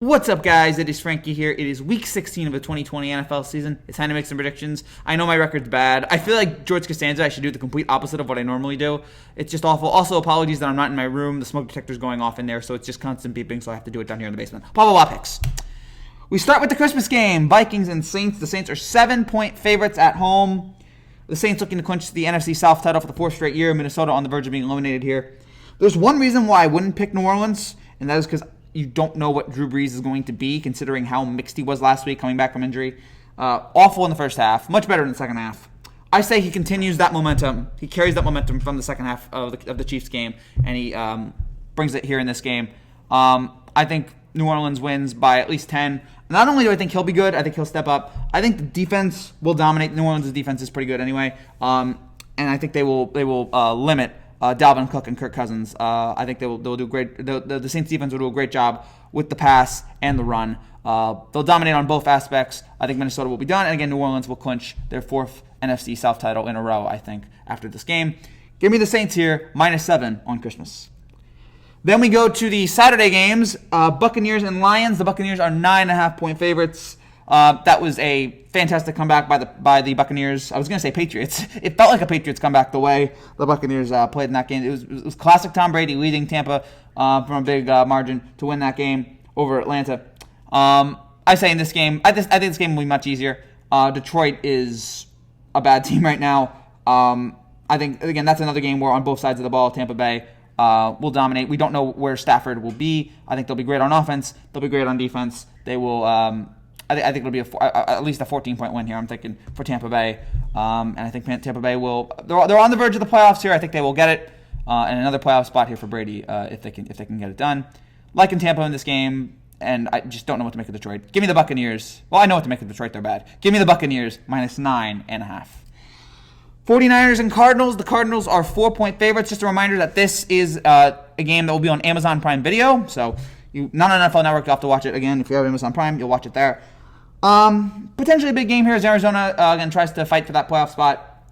What's up, guys? It is Frankie here. It is week 16 of the 2020 NFL season. It's time to make some predictions. I know my record's bad. I feel like George Costanza, I should do the complete opposite of what I normally do. It's just awful. Also, apologies that I'm not in my room. The smoke detector's going off in there, so it's just constant beeping, so I have to do it down here in the basement. Blah picks. We start with the Christmas game. Vikings and Saints. The Saints are 7-point favorites at home. The Saints looking to clinch the NFC South title for the fourth straight year. Minnesota on the verge of being eliminated here. There's one reason why I wouldn't pick New Orleans, and that is because you don't know what Drew Brees is going to be, considering how mixed he was last week coming back from injury. Awful in the first half, much better in the second half. I say he continues that momentum. He carries that momentum from the second half of the Chiefs game, and he brings it here in this game. I think New Orleans wins by at least 10. Not only do I think he'll be good, I think he'll step up. I think the defense will dominate. New Orleans' defense is pretty good anyway, and I think they will limit Dalvin Cook and Kirk Cousins. I think they'll do great. The Saints defense will do a great job with the pass and the run. They'll dominate on both aspects. I think Minnesota will be done, and again, New Orleans will clinch their fourth NFC South title in a row, I think, after this game. Give me the Saints here, -7 on Christmas. Then we go to the Saturday games, Buccaneers and Lions. The Buccaneers are 9.5-point favorites. That was a fantastic comeback by the Buccaneers. I was going to say Patriots. It felt like a Patriots comeback the way the Buccaneers played in that game. It was classic Tom Brady leading Tampa from a big margin to win that game over Atlanta. I say in this game, I think this game will be much easier. Detroit is a bad team right now. I think, again, that's another game where on both sides of the ball, Tampa Bay will dominate. We don't know where Stafford will be. I think they'll be great on offense. They'll be great on defense. They will... I think it'll be at least a 14-point win here. I'm thinking for Tampa Bay, and I think Tampa Bay will. They're on the verge of the playoffs here. I think they will get it, and another playoff spot here for Brady if they can get it done. Liking Tampa in this game, and I just don't know what to make of Detroit. Give me the Buccaneers. Well, I know what to make of Detroit. They're bad. Give me the Buccaneers -9.5. 49ers and Cardinals. The Cardinals are 4-point favorites. Just a reminder that this is a game that will be on Amazon Prime Video. So not on NFL Network. You'll have to watch it again. If you have Amazon Prime, you'll watch it there. Potentially a big game here as Arizona again tries to fight for that playoff spot.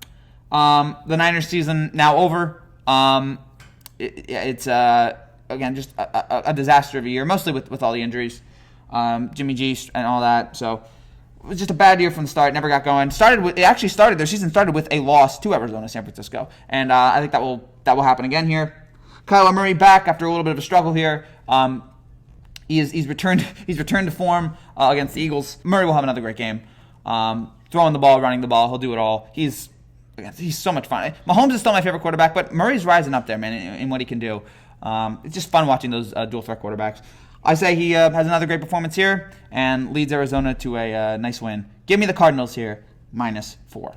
The Niners season now over. It's again just a disaster of a year, mostly with all the injuries, Jimmy G and all that. So it was just a bad year from the start. Never got going. Their season started with a loss to Arizona, San Francisco, and I think that will happen again here. Kyler Murray back after a little bit of a struggle here. He's returned to form against the Eagles. Murray will have another great game. Throwing the ball, running the ball, he'll do it all. He's so much fun. Mahomes is still my favorite quarterback, but Murray's rising up there, man, in what he can do. It's just fun watching those dual threat quarterbacks. I say he has another great performance here and leads Arizona to a nice win. Give me the Cardinals here, -4.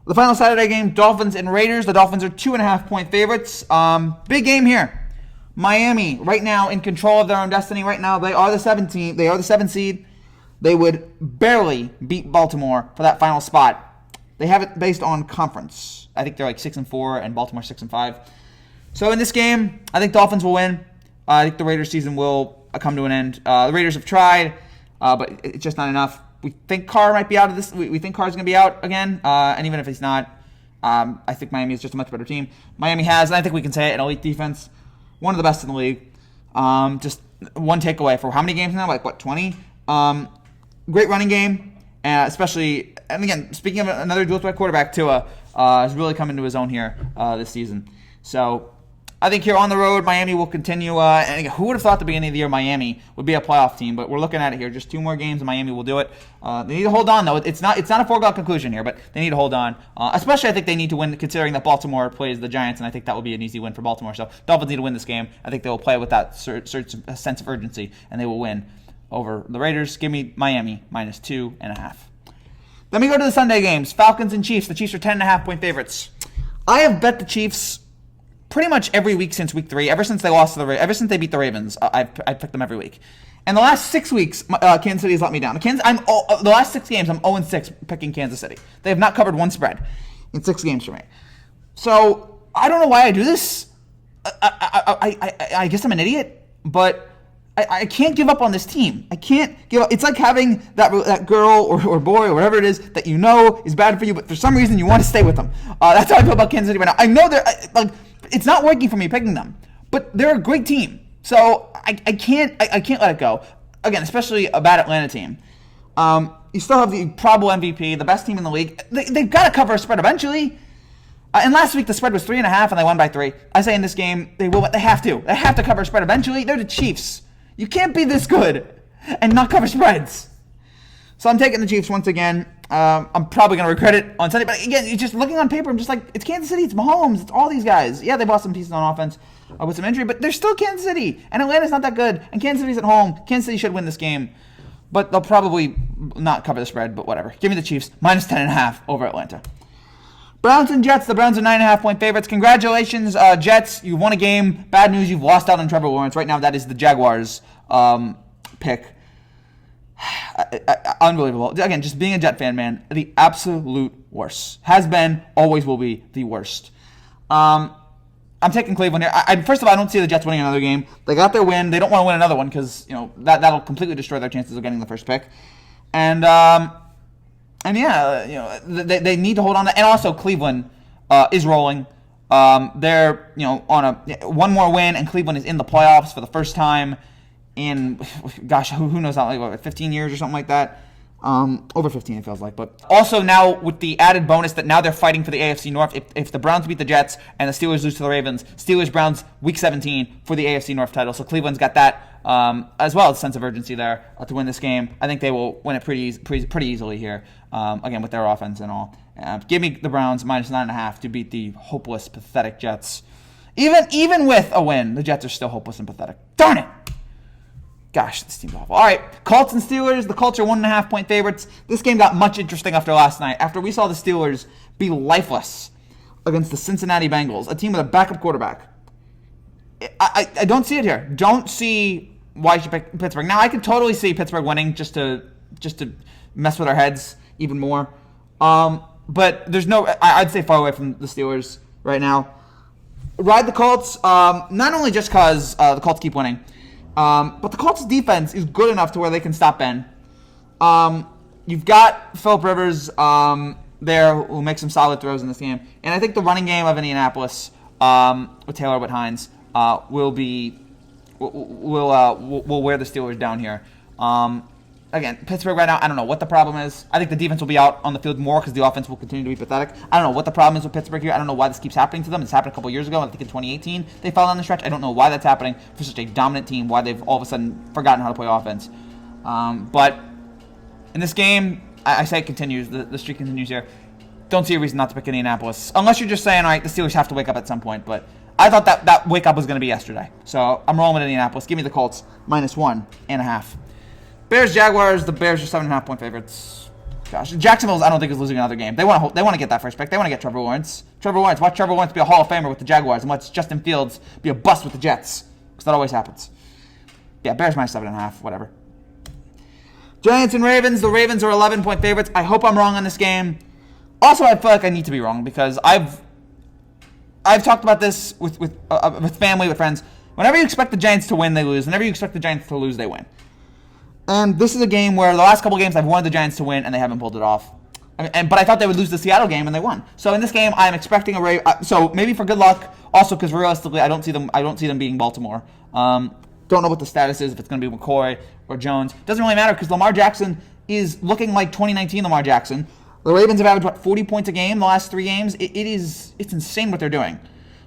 The final Saturday game, Dolphins and Raiders. The Dolphins are 2.5-point favorites. Big game here. Miami, right now, in control of their own destiny. Right now, they are the 7th seed. They would barely beat Baltimore for that final spot. They have it based on conference. I think they're like 6-4, and Baltimore 6-5. So in this game, I think Dolphins will win. I think the Raiders season will come to an end. The Raiders have tried, but it's just not enough. We think Carr might be out of this. We think Carr's going to be out again, and even if he's not, I think Miami is just a much better team. Miami has, and I think we can say it, an elite defense. One of the best in the league. Just one takeaway for how many games now? 20? Great running game, especially, and again, speaking of another dual threat quarterback, Tua has really come into his own here this season. So I think here on the road, Miami will continue. And again, who would have thought at the beginning of the year Miami would be a playoff team? But we're looking at it here. Just 2 more games, and Miami will do it. They need to hold on, though. It's not a foregone conclusion here, but they need to hold on. Especially, I think they need to win, considering that Baltimore plays the Giants, and I think that will be an easy win for Baltimore. So Dolphins need to win this game. I think they will play with that sense of urgency, and they will win over the Raiders. Give me Miami -2.5. Then we go to the Sunday games. Falcons and Chiefs. The Chiefs are 10.5-point favorites. I have bet the Chiefs pretty much every week since week 3, ever since they beat the Ravens. I've picked them every week. And the last 6 weeks, Kansas City has let me down. The last 6 games, I'm 0-6 picking Kansas City. They have not covered one spread in 6 games for me. So I don't know why I do this. I guess I'm an idiot, but I can't give up on this team. I can't give up. It's like having that girl or boy or whatever it is that you know is bad for you, but for some reason you want to stay with them. That's how I feel about Kansas City right now. I know it's not working for me picking them, but they're a great team. So I can't let it go. again, especially a bad Atlanta team. You still have the probable MVP, the best team in the league. They've got to cover a spread eventually. And last week the spread was 3.5, and they won by 3. I say in this game they will. They have to. They have to cover a spread eventually. They're the Chiefs. You can't be this good and not cover spreads. So I'm taking the Chiefs once again. I'm probably going to regret it on Sunday. But again, just looking on paper, I'm just like, it's Kansas City, it's Mahomes, it's all these guys. Yeah, they lost some pieces on offense with some injury, but they're still Kansas City. And Atlanta's not that good. And Kansas City's at home. Kansas City should win this game. But they'll probably not cover the spread, but whatever. Give me the Chiefs, minus 10.5 over Atlanta. Browns and Jets. The Browns are 9.5-point favorites. Congratulations, Jets. You won a game. Bad news, you've lost out on Trevor Lawrence. Right now, that is the Jaguars' pick. Unbelievable. Again, just being a Jet fan, man, the absolute worst. Has been, always will be the worst. I'm taking Cleveland here. First of all, I don't see the Jets winning another game. They got their win. They don't want to win another one because that'll completely destroy their chances of getting the first pick. And yeah, they need to hold on. And also, Cleveland is rolling. They're on a one more win, and Cleveland is in the playoffs for the first time in, gosh, who knows how, like 15 years or something like that. Over 15 it feels like. But also now with the added bonus that now they're fighting for the AFC North. If the Browns beat the Jets and the Steelers lose to the Ravens, Steelers-Browns Week 17 for the AFC North title. So Cleveland's got that as well as a sense of urgency there to win this game. I think they will win it pretty easily here, again, with their offense and all. Give me the Browns minus 9.5 to beat the hopeless, pathetic Jets. Even with a win, the Jets are still hopeless and pathetic. Darn it! Gosh, this team's awful. All right, Colts and Steelers. The Colts are 1.5-point favorites. This game got much interesting after last night. After we saw the Steelers be lifeless against the Cincinnati Bengals, a team with a backup quarterback. I don't see it here. Don't see why you should pick Pittsburgh. Now, I could totally see Pittsburgh winning just to mess with our heads even more. But there's no. I'd say far away from the Steelers right now. Ride the Colts. Not only just because the Colts keep winning. But the Colts' defense is good enough to where they can stop Ben. You've got Phillip Rivers there who makes some solid throws in this game. And I think the running game of Indianapolis with Taylor Hines will wear the Steelers down here. Again, Pittsburgh right now, I don't know what the problem is. I think the defense will be out on the field more because the offense will continue to be pathetic. I don't know what the problem is with Pittsburgh here. I don't know why this keeps happening to them. It's happened a couple years ago. I think in 2018 they fell down the stretch. I don't know why that's happening for such a dominant team, why they've all of a sudden forgotten how to play offense. But in this game, I say it continues. The streak continues here. Don't see a reason not to pick Indianapolis. Unless you're just saying, all right, the Steelers have to wake up at some point. But I thought that wake up was going to be yesterday. So I'm rolling with Indianapolis. Give me the Colts minus 1.5. Bears, Jaguars. The Bears are 7.5-point favorites. Gosh, Jacksonville, I don't think is losing another game. They want to get that first pick. They want to get Trevor Lawrence. Watch Trevor Lawrence be a Hall of Famer with the Jaguars, and watch Justin Fields be a bust with the Jets, because that always happens. Yeah, Bears minus 7.5, whatever. Giants and Ravens. The Ravens are 11-point favorites. I hope I'm wrong on this game. Also, I feel like I need to be wrong because I've talked about this with family, with friends. Whenever you expect the Giants to win, they lose. Whenever you expect the Giants to lose, they win. And this is a game where the last couple games I've wanted the Giants to win, and they haven't pulled it off. But I thought they would lose the Seattle game, and they won. So in this game, I'm expecting so maybe for good luck. Also, because realistically, I don't see them beating Baltimore. Don't know what the status is, if it's going to be McCoy or Jones. Doesn't really matter because Lamar Jackson is looking like 2019 Lamar Jackson. The Ravens have averaged 40 points a game the last 3 games. It's insane what they're doing.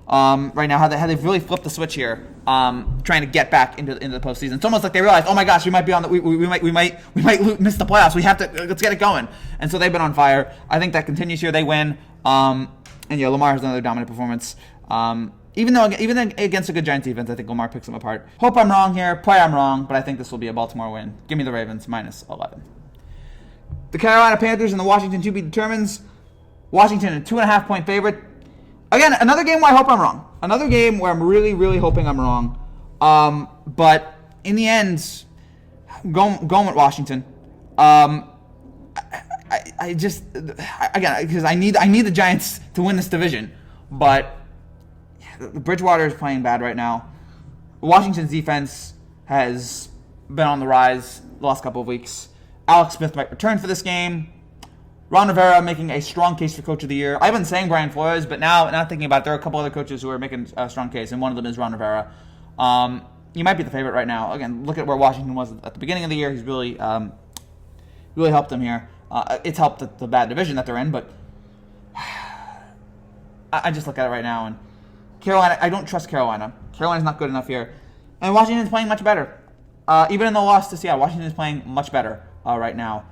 Right now, how they've really flipped the switch here, trying to get back into the postseason. It's almost like they realize, oh my gosh, we might be on we might miss the playoffs. We have to let's get it going. And so they've been on fire. I think that continues here. They win. And yeah, Lamar has another dominant performance. Even against a good Giants defense, I think Lamar picks them apart. Hope I'm wrong here. Pray I'm wrong, but I think this will be a Baltimore win. Give me the Ravens minus 11. The Carolina Panthers and the Washington to be determines. Washington a 2.5-point favorite. Again, another game where I hope I'm wrong. Another game where I'm really, really hoping I'm wrong. But in the end, going with Washington. I just again because I need the Giants to win this division, but Bridgewater is playing bad right now. Washington's defense has been on the rise the last couple of weeks. Alex Smith might return for this game. Ron Rivera making a strong case for Coach of the Year. I've been saying Brian Flores, but now thinking about it, there are a couple other coaches who are making a strong case, and one of them is Ron Rivera. he might be the favorite right now. Again, look at where Washington was at the beginning of the year. He's really really helped them here. It's helped the bad division that they're in, but I just look at it right now, and Carolina, I don't trust Carolina. Carolina's not good enough here. And Washington's playing much better. Even in the loss to Seattle, Washington's playing much better right now.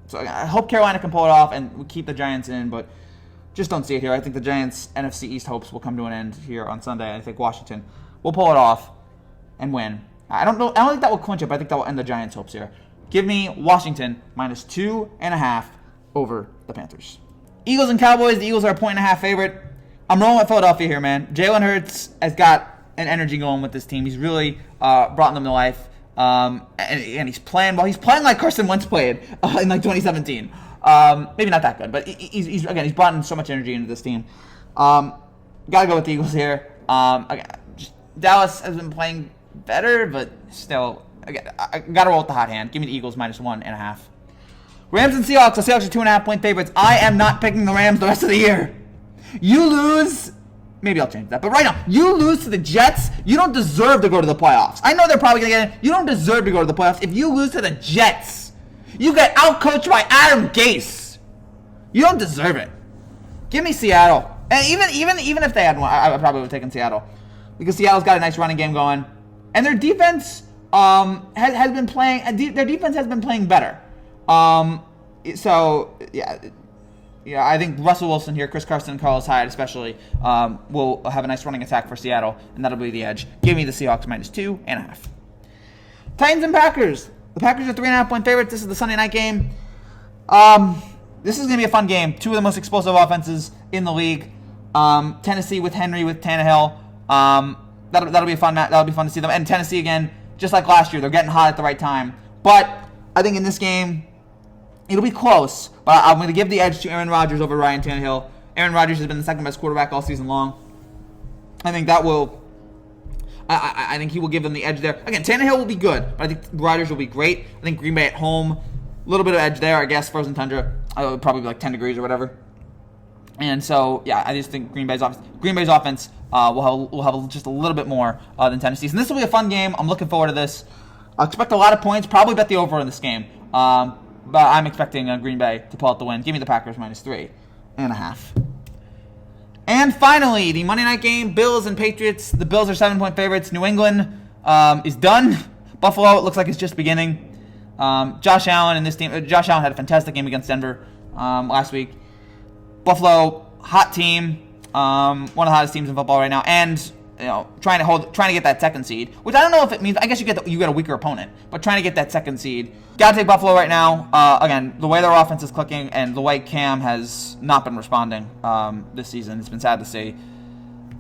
So I hope Carolina can pull it off and we keep the Giants in, but just don't see it here. I think the Giants' NFC East hopes will come to an end here on Sunday. I think Washington will pull it off and win. I don't think that will clinch it, but I think that will end the Giants' hopes here. Give me Washington minus 2.5 over the Panthers. Eagles and Cowboys. The Eagles are a 1.5 favorite. I'm rolling with Philadelphia here, man. Jalen Hurts has got an energy going with this team. He's really brought them to life. And he's playing well. He's playing like Carson Wentz played in like 2017. Maybe not that good, but he's brought in so much energy into this team. Gotta go with the Eagles here. Dallas has been playing better, but still, I gotta roll with the hot hand. Give me the Eagles minus 1.5. Rams and Seahawks. The Seahawks are 2.5-point favorites. I am not picking the Rams the rest of the year. You lose. Maybe I'll change that. But right now, you lose to the Jets, you don't deserve to go to the playoffs. I know they're probably going to get in. You don't deserve to go to the playoffs. If you lose to the Jets, you get outcoached by Adam Gase. You don't deserve it. Give me Seattle. And even if they had one, I probably would have taken Seattle. Because Seattle's got a nice running game going. And their defense has been playing. Their defense has been playing better. So, yeah. Yeah, I think Russell Wilson here, Chris Carson, and Carlos Hyde especially will have a nice running attack for Seattle, and that'll be the edge. Give me the Seahawks minus 2.5. Titans and Packers. The Packers are 3.5-point favorites. This is the Sunday night game. This is going to be a fun game. Two of the most explosive offenses in the league. Tennessee with Henry, with Tannehill. That'll be fun. That'll be fun to see them. And Tennessee again, just like last year, they're getting hot at the right time. But I think in this game, it'll be close, but I'm going to give the edge to Aaron Rodgers over Ryan Tannehill. Aaron Rodgers has been the second best quarterback all season long. I think that will. I think he will give them the edge there. Again, Tannehill will be good, but I think Rodgers will be great. I think Green Bay at home, a little bit of edge there. I guess frozen tundra, probably like 10 degrees or whatever. And so, yeah, I just think Green Bay's offense will have just a little bit more than Tennessee's. And this will be a fun game. I'm looking forward to this. I expect a lot of points. Probably bet the over in this game. But I'm expecting Green Bay to pull out the win. Give me the Packers minus 3.5. And finally, the Monday night game, Bills and Patriots. The Bills are 7-point favorites. New England is done. Buffalo, it looks like it's just beginning. Josh Allen and this team. Josh Allen had a fantastic game against Denver last week. Buffalo, hot team. One of the hottest teams in football right now. And trying to get that second seed, which I don't know if it means. I guess you get a weaker opponent, but trying to get that second seed. Got to take Buffalo right now. Again, the way their offense is clicking and the way Cam has not been responding this season, it's been sad to see.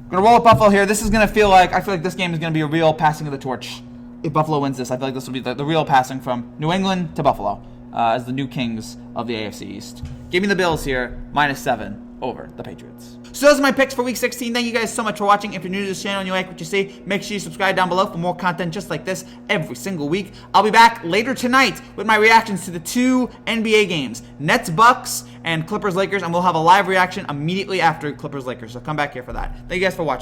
Gonna roll with Buffalo here. This is gonna feel like this game is gonna be a real passing of the torch. If Buffalo wins this, I feel like this will be the real passing from New England to Buffalo as the new kings of the AFC East. Give me the Bills here, minus 7 over the Patriots. So those are my picks for Week 16. Thank you guys so much for watching. If you're new to this channel and you like what you see, make sure you subscribe down below for more content just like this every single week. I'll be back later tonight with my reactions to the 2 NBA games, Nets Bucks and Clippers Lakers, and we'll have a live reaction immediately after Clippers Lakers. So come back here for that. Thank you guys for watching.